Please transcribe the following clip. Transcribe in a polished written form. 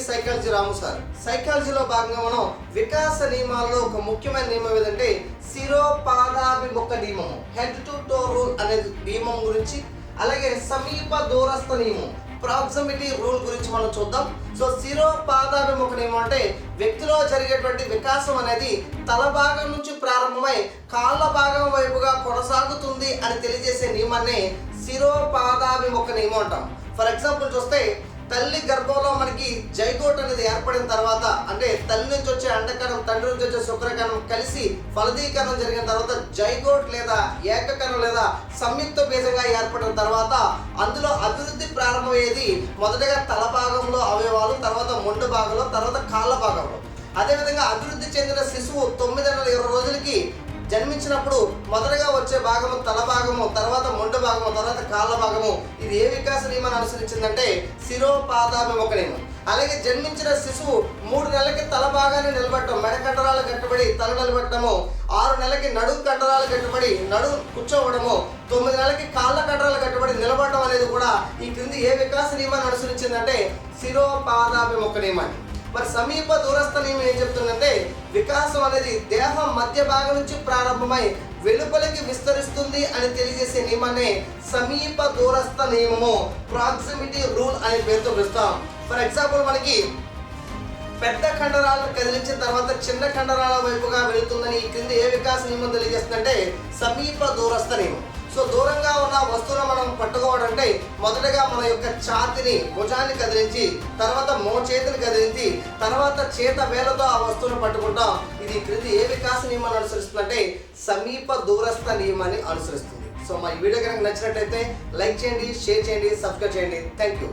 Psychology రాము sir. సైకాలజీలో భాగంగా మనం వికాస నియమాల్లో ఒక ముఖ్యమైన నియమం ఏదంటే శిరోపాదాభిముఖ నియమం, హెడ్ టు టో రూల్ అనే నియమం గురించి, అలాగే సమీప దూరస్థ నియమం, ప్రాక్సిమిటీ రూల్ గురించి మనం చూద్దాం. సో శిరోపాదాభిముఖ నియమం అంటే వ్యక్తిలో జరిగేటువంటి వికాసం అనేది తల భాగం నుంచి ప్రారంభమై కాళ్ళ భాగం వైపుగా కొనసాగుతుంది అని తెలియజేసే నియమాన్ని శిరోపాదాభిముఖ నియమం అంటాం. ఫర్ ఎగ్జాంపుల్ చూస్తే తల్లి గర్భంలో మనకి జైగోట్ అనేది ఏర్పడిన తర్వాత, అంటే తల్లి నుంచి వచ్చే అండకణం తండ్రి నుంచి వచ్చే శుక్రకణం కలిసి ఫలదీకరణం జరిగిన తర్వాత జైగోట్ లేదా ఏకకణం లేదా సంయుక్త బీజంగా ఏర్పడిన తర్వాత అందులో అభివృద్ధి ప్రారంభమయ్యేది మొదటగా తల భాగంలో అవయవాలు, తర్వాత మొండు భాగంలో, తర్వాత కాళ్ళ భాగంలో. అదేవిధంగా అభివృద్ధి చెందిన శిశువు 9 నెలల 20 రోజులకి జన్మించినప్పుడు మొదటగా వచ్చే భాగము తల భాగము, తర్వాత మొండు భాగము, తర్వాత కాళ్ళ భాగము. ఇది ఏ వికాస నియమాన్ని అనుసరించిందంటే శిరోపాదాభిముఖ నియమం. అలాగే జన్మించిన శిశువు 3 నెలలకి తల భాగాన్ని నిలబెట్టడం, మెడ కండరాలు కట్టుబడి తల నిలబెట్టడము, 6 నెలలకి నడుము కండరాలు కట్టుబడి నడుము కూర్చోవడము, 9 నెలలకి కాళ్ళ కండరాలు కట్టుబడి నిలబడడం అనేది కూడా ఈ క్రింది ఏ వికాస నియమాన్ని అనుసరించిందంటే శిరోపాదాభిముఖ నియమాన్ని. మరి సమీప దూరస్థ నియమం ఏం చెప్తుందంటే వికాసం అనేది దేహం మధ్య భాగం నుంచి ప్రారంభమై వెలుపలికి విస్తరిస్తుంది అని తెలియజేసే నియమాన్ని సమీప దూరస్థ నియమము, ప్రాక్సిమిటీ రూల్ అనే పేరుతో పిలుస్తాం. ఫర్ ఎగ్జాంపుల్ మనకి పెద్ద కండరాలను కదిలించిన తర్వాత చిన్న కండరాల వైపుగా వెళుతుందని ఈ క్రింది ఏ వికాస నియమం తెలియజేస్తుందంటే సమీప దూరస్థ నియమం. సో దూరంగా ఉన్న వస్తువును మనం పట్టుకోవాలంటే మొదటగా మన యొక్క ఛాతిని, భుజాన్ని కదిలించి, తర్వాత మోచేతిని కదిలించి, తర్వాత చేత వేలతో ఆ వస్తువును పట్టుకుంటాం. ఇది క్రింది ఏ వికాస నియమాన్ని అనుసరిస్తుందంటే సమీప దూరస్థ నియమాన్ని అనుసరిస్తుంది. సో మా ఈ వీడియో కనుక నచ్చినట్లయితే లైక్ చేయండి, షేర్ చేయండి, సబ్స్క్రైబ్ చేయండి. Thank you.